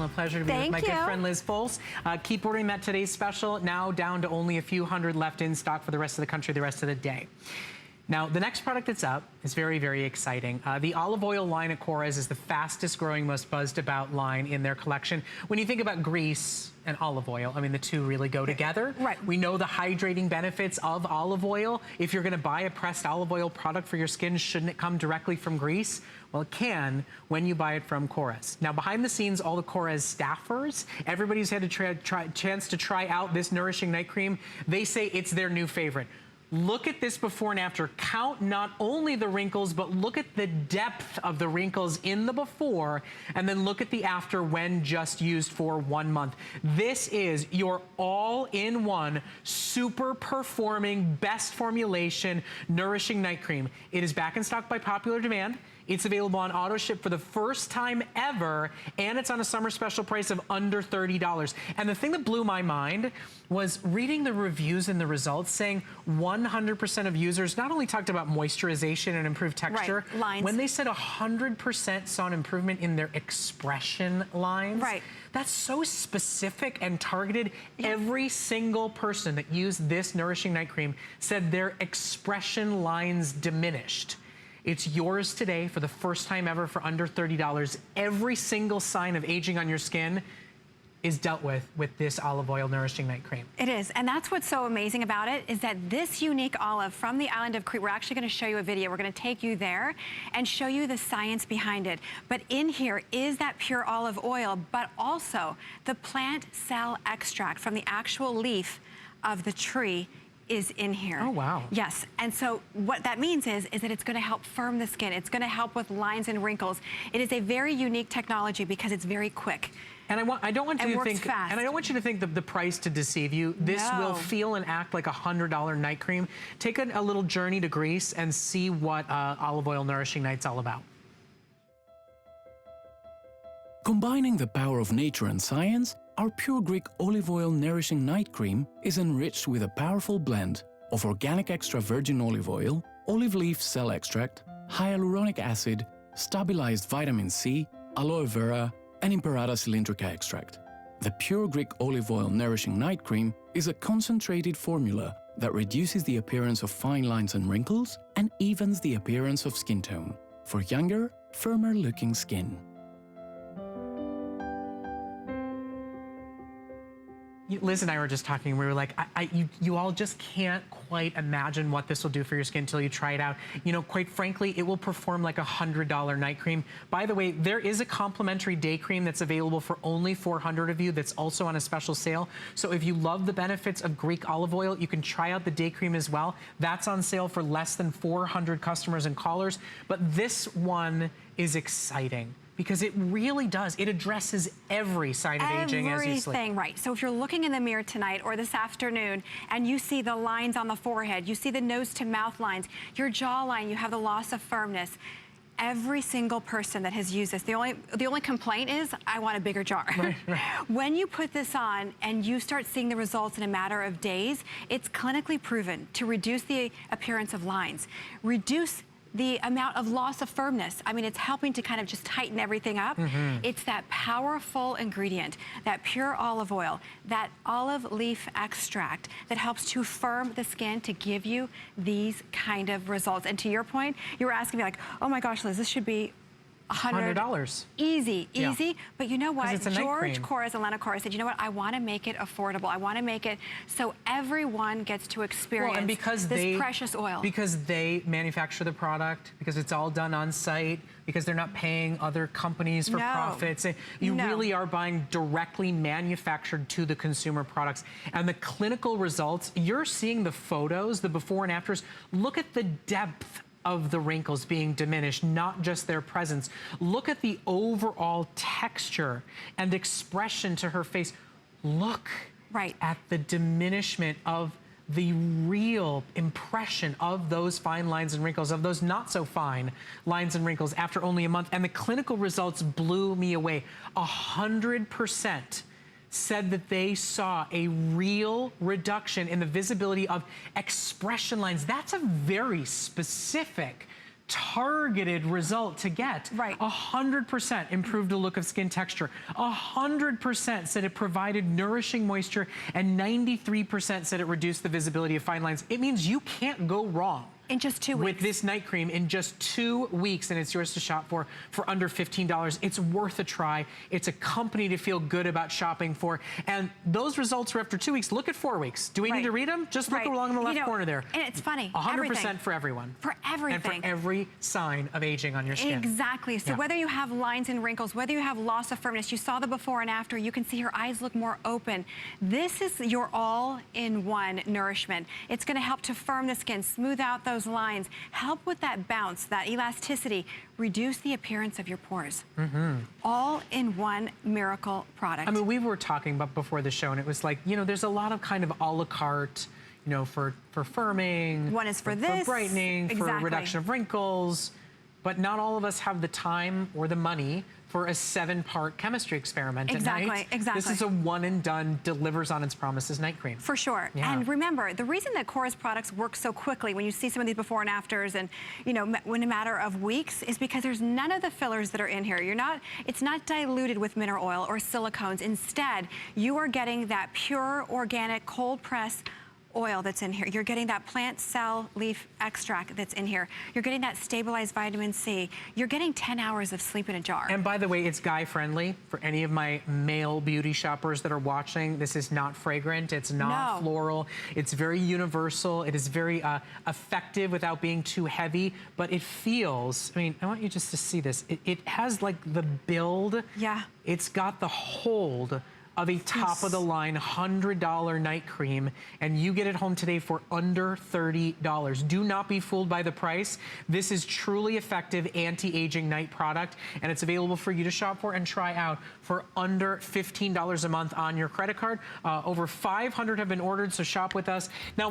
A pleasure to be with my good friend Liz Foles. Keep ordering that today's special. Now down to only a few hundred left in stock for the rest of the country the rest of the day. Now, the next product that's up is very, very exciting. The olive oil line at Korres is the fastest growing, most buzzed about line in their collection. When you think about grease and olive oil, I mean, the two really go together. Right. We know the hydrating benefits of olive oil. If you're gonna buy a pressed olive oil product for your skin, shouldn't it come directly from grease? Well, it can when you buy it from Korres. Now, behind the scenes, all the Korres staffers, everybody's had a chance to try out this Nourishing Night Cream. They say it's their new favorite. Look at this before and after. Count not only the wrinkles, but look at the depth of the wrinkles in the before, and then look at the after when just used for 1 month. This is your all-in-one, super performing, best formulation Nourishing Night Cream. It is back in stock by popular demand. It's available on auto ship for the first time ever, and it's on a summer special price of under $30. And the thing that blew my mind was reading the reviews and the results saying 100% of users not only talked about moisturization and improved texture, right, lines. When they said 100% saw an improvement in their expression lines. Right. That's so specific and targeted. Every single person that used this Nourishing Night Cream said their expression lines diminished. It's yours today for the first time ever for under $30. Every single sign of aging on your skin is dealt with this olive oil Nourishing Night Cream. It is, and that's what's so amazing about it, is that this unique olive from the island of Crete, we're actually gonna show you a video. We're gonna take you there and show you the science behind it. But in here is that pure olive oil, but also the plant cell extract from the actual leaf of the tree is in here. Oh, wow. Yes, and so what that means is that it's gonna help firm the skin. It's gonna help with lines and wrinkles. It is a very unique technology because it's very quick. And I don't want you to think, fast. and I don't want you to think the price to deceive you. This will feel and act like a $100 night cream. Take a little journey to Greece and see what olive oil Nourishing Night's all about. Combining the power of nature and science, our pure Greek olive oil Nourishing Night Cream is enriched with a powerful blend of organic extra virgin olive oil, olive leaf cell extract, hyaluronic acid, stabilized vitamin C, aloe vera, and Imperata cylindrica extract. The pure Greek olive oil Nourishing Night Cream is a concentrated formula that reduces the appearance of fine lines and wrinkles and evens the appearance of skin tone for younger, firmer looking skin. Liz and I were just talking, we were like, you all just can't quite imagine what this will do for your skin until you try it out. You know, quite frankly, it will perform like a $100 night cream. By the way, there is a complimentary day cream that's available for only 400 of you that's also on a special sale. So if you love the benefits of Greek olive oil, you can try out the day cream as well. That's on sale for less than 400 customers and callers. But this one is exciting, because it really does. It addresses every sign of aging as you sleep. Everything, right. So if you're looking in the mirror tonight or this afternoon and you see the lines on the forehead, you see the nose to mouth lines, your jawline, you have the loss of firmness. Every single person that has used this, the only complaint is, I want a bigger jar. Right. When you put this on and you start seeing the results in a matter of days, it's clinically proven to reduce the appearance of lines, reduce the amount of loss of firmness. I mean, it's helping to kind of just tighten everything up. It's that powerful ingredient, that pure olive oil, that olive leaf extract that helps to firm the skin to give you these kind of results. And to your point, you were asking me like, oh my gosh, Liz, this should be $100. Easy. But you know what? George Korres and Lena Korres said, you know what? I want to make it affordable. I want to make it so everyone gets to experience this precious oil. Because they manufacture the product, because it's all done on site, because they're not paying other companies for profits. You really are buying directly manufactured to the consumer products. And the clinical results, you're seeing the photos, the before and afters. Look at the depth of the wrinkles being diminished, not just their presence. Look at the overall texture and expression to her face. Look at the diminishment of the real impression of those fine lines and wrinkles, of those not so fine lines and wrinkles after only a month. And the clinical results blew me away. 100% said that they saw a real reduction in the visibility of expression lines. That's a very specific targeted result to get. Right. 100% improved the look of skin texture. 100% said it provided nourishing moisture, and 93% said it reduced the visibility of fine lines. It means you can't go wrong. In just 2 weeks. With this night cream in just 2 weeks, and it's yours to shop for under $15. It's worth a try. It's a company to feel good about shopping for. And those results were after 2 weeks. Look at 4 weeks. Do we need to read them? Just look along in the left corner there. And it's funny. 100% for everyone. For everything. And for every sign of aging on your skin. Exactly. So whether you have lines and wrinkles, whether you have loss of firmness, you saw the before and after, you can see your eyes look more open. This is your all-in-one nourishment. It's going to help to firm the skin, smooth out those lines, help with that bounce, that elasticity, reduce the appearance of your pores. All in one miracle product. I mean, we were talking about before the show, and it was like, you know, there's a lot of kind of a la carte, you know, for firming. One is for this. For brightening, for reduction of wrinkles. But not all of us have the time or the money for a 7-part chemistry experiment at night. Exactly. This is a one and done, delivers on its promises night cream. For sure. Yeah. And remember, the reason that Korres products work so quickly when you see some of these before and afters and, you know, in a matter of weeks is because there's none of the fillers that are in here. It's not diluted with mineral oil or silicones. Instead, you are getting that pure, organic, cold press oil that's in here. You're getting that plant cell leaf extract that's in here. You're getting that stabilized vitamin C. You're getting 10 hours of sleep in a jar. And by the way, it's guy friendly for any of my male beauty shoppers that are watching. This is not fragrant. It's not floral. It's very universal. It is very effective without being too heavy, but it feels, I mean, I want you just to see this. It has like the build. Yeah. It's got the hold of a top-of-the-line $100 night cream, and you get it home today for under $30. Do not be fooled by the price. This is truly effective anti-aging night product, and it's available for you to shop for and try out for under $15 a month on your credit card. Over 500 have been ordered, so shop with us. Now,